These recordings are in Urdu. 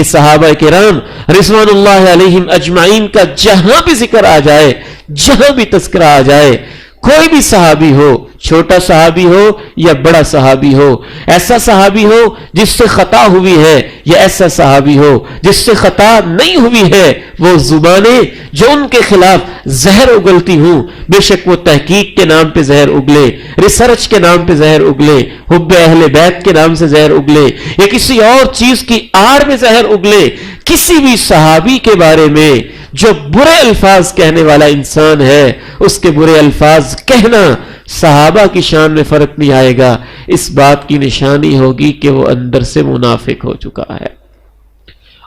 کہ صحابہ کرام رضوان اللہ علیہم اجمعین کا جہاں بھی ذکر آ جائے، جہاں بھی تذکرہ آ جائے، کوئی بھی صحابی ہو، چھوٹا صحابی ہو یا بڑا صحابی ہو، ایسا صحابی ہو جس سے خطا ہوئی ہے یا ایسا صحابی ہو جس سے خطا نہیں ہوئی ہے، وہ زبانیں جو ان کے خلاف زہر اگلتی ہوں، بے شک وہ تحقیق کے نام پہ زہر اگلے، ریسرچ کے نام پہ زہر اگلے، حب اہل بیت کے نام سے زہر اگلے، یا کسی اور چیز کی آڑ میں زہر اگلے، کسی بھی صحابی کے بارے میں جو برے الفاظ کہنے والا انسان ہے، اس کے برے الفاظ کہنا صحابہ کی شان میں فرق نہیں آئے گا، اس بات کی نشانی ہوگی کہ وہ اندر سے منافق ہو چکا ہے،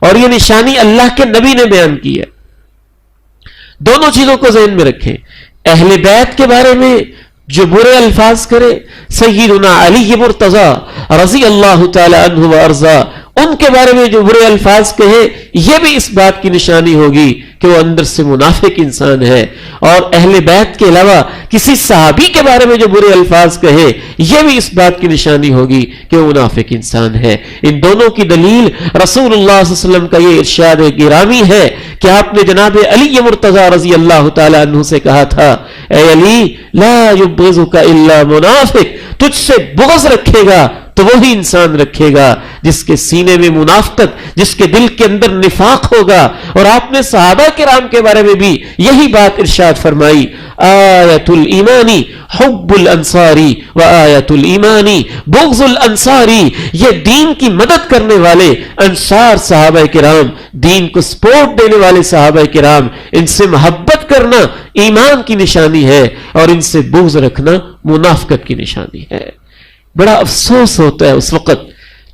اور یہ نشانی اللہ کے نبی نے بیان کی ہے۔ دونوں چیزوں کو ذہن میں رکھیں، اہل بیت کے بارے میں جو برے الفاظ کرے، سیدنا علی مرتضی رضی اللہ تعالی عنہ وارضا، ان کے بارے میں جو برے الفاظ کہے، یہ بھی اس بات کی نشانی ہوگی کہ وہ اندر سے منافق انسان ہے، اور اہل بیت کے علاوہ کسی صحابی کے بارے میں جو برے الفاظ کہے، یہ بھی اس بات کی نشانی ہوگی کہ وہ منافق انسان ہے۔ ان دونوں کی دلیل رسول اللہ صلی اللہ علیہ وسلم کا یہ ارشاد گرامی ہے کہ آپ نے جناب علی مرتضی رضی اللہ تعالی عنہ سے کہا تھا، اے علی لا یبغضک الا منافق، تجھ سے بغض رکھے گا تو وہی انسان رکھے گا جس کے سینے میں منافقت، جس کے دل کے اندر نفاق ہوگا۔ اور آپ نے صحابہ کرام کے بارے میں بھی یہی بات ارشاد فرمائی، آیت الایمانی حب الانصاری و آیت الایمانی بغض الانصاری، یہ دین کی مدد کرنے والے انصار صحابہ کرام، دین کو سپورٹ دینے والے صحابہ کرام، ان سے محبت کرنا ایمان کی نشانی ہے، اور ان سے بغض رکھنا منافقت کی نشانی ہے۔ بڑا افسوس ہوتا ہے اس وقت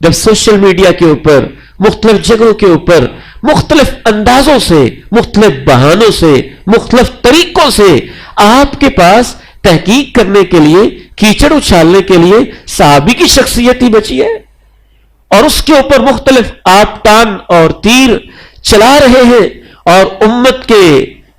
جب سوشل میڈیا کے اوپر، مختلف جگہوں کے اوپر، مختلف اندازوں سے، مختلف بہانوں سے، مختلف طریقوں سے آپ کے پاس تحقیق کرنے کے لیے، کیچڑ اچھالنے کے لیے صحابی کی شخصیت ہی بچی ہے، اور اس کے اوپر مختلف آبتان اور تیر چلا رہے ہیں، اور امت کے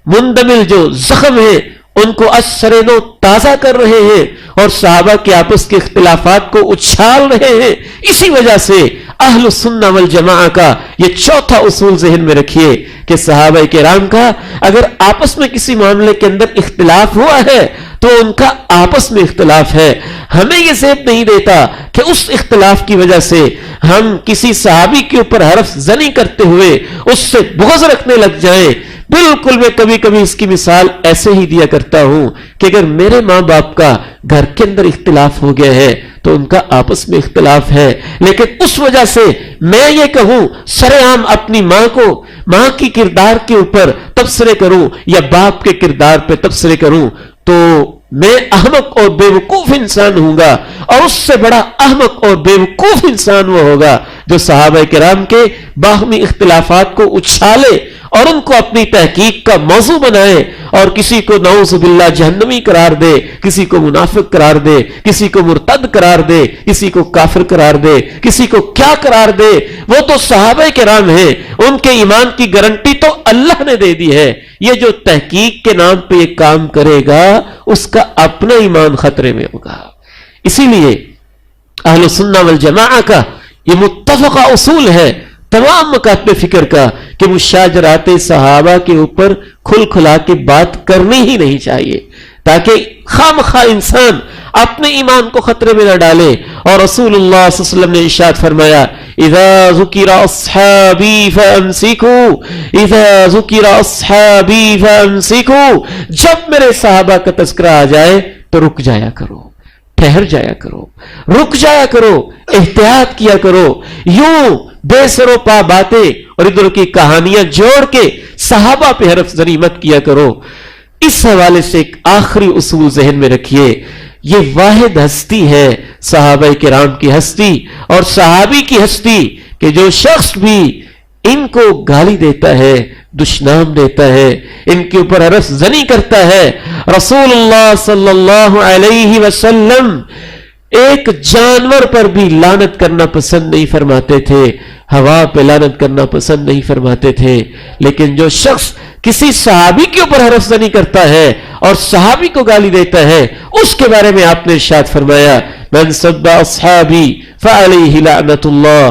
مندمل جو زخم ہیں ان کو اثر نو تازہ کر رہے ہیں، اور صحابہ کے آپس کے اختلافات کو اچھال رہے ہیں۔ اسی وجہ سے اہل السنہ والجماعہ کا یہ چوتھا اصول ذہن میں رکھیے کہ صحابہ کرام کا اگر آپس میں کسی معاملے کے اندر اختلاف ہوا ہے تو ان کا آپس میں اختلاف ہے، ہمیں یہ زیب نہیں دیتا کہ اس اختلاف کی وجہ سے ہم کسی صحابی کے اوپر حرف زنی کرتے ہوئے اس سے بغض رکھنے لگ جائیں۔ بالکل میں کبھی کبھی اس کی مثال ایسے ہی دیا کرتا ہوں کہ اگر میرے ماں باپ کا گھر کے اندر اختلاف ہو گیا ہے تو ان کا آپس میں اختلاف ہے، لیکن اس وجہ سے میں یہ کہوں سر عام اپنی ماں کو، ماں کی کردار کے اوپر تبصرے کروں یا باپ کے کردار پہ تبصرے کروں تو میں احمق اور بے وقوف انسان ہوں گا، اور اس سے بڑا احمق اور بے وقوف انسان وہ ہوگا جو صحابہ کرام کے باہمی اختلافات کو اچھالے اور ان کو اپنی تحقیق کا موضوع بنائے، اور کسی کو نعوذ باللہ جہنمی قرار دے، کسی کو منافق قرار دے، کسی کو مرتد قرار دے، کسی کو کافر قرار دے، کسی کو کیا قرار دے۔ وہ تو صحابہ کرام ہیں، ان کے ایمان کی گارنٹی تو اللہ نے دے دی ہے۔ یہ جو تحقیق کے نام پہ یہ کام کرے گا اس کا اپنا ایمان خطرے میں ہوگا۔ اسی لیے اہل سنہ والجماعہ کا یہ متفقہ اصول ہے تمام مکاتب فکر کا کہ مشاجرات صحابہ کے اوپر کھل کھلا کے بات کرنی ہی نہیں چاہیے، تاکہ خامخواہ انسان اپنے ایمان کو خطرے میں نہ ڈالے۔ اور رسول اللہ صلی اللہ علیہ وسلم نے ارشاد فرمایا، اذا ذکر اصحابی فامسکوا، اذا ذکر اصحابی فامسکوا، جب میرے صحابہ کا تذکرہ آ جائے تو رک جایا کرو، ٹھہر جایا کرو، رک جایا کرو، احتیاط کیا کرو۔ یوں بے سر و پا باتیں اور ادھر کی کہانیاں جوڑ کے صحابہ پہ حرف زنی مت کیا کرو۔ اس حوالے سے ایک آخری اصول ذہن میں رکھیے، یہ واحد ہستی ہے صحابہ کرام کی ہستی اور صحابی کی ہستی کہ جو شخص بھی ان کو گالی دیتا ہے، دشنام دیتا ہے، ان کے اوپر حرف زنی کرتا ہے۔ رسول اللہ صلی اللہ علیہ وسلم ایک جانور پر بھی لعنت کرنا پسند نہیں فرماتے تھے، ہوا پہ لعنت کرنا پسند نہیں فرماتے تھے، لیکن جو شخص کسی صحابی کے اوپر حرف زنی کرتا ہے اور صحابی کو گالی دیتا ہے، اس کے بارے میں آپ نے ارشاد فرمایا، من سب اصحابی فعلیہ لعنت اللہ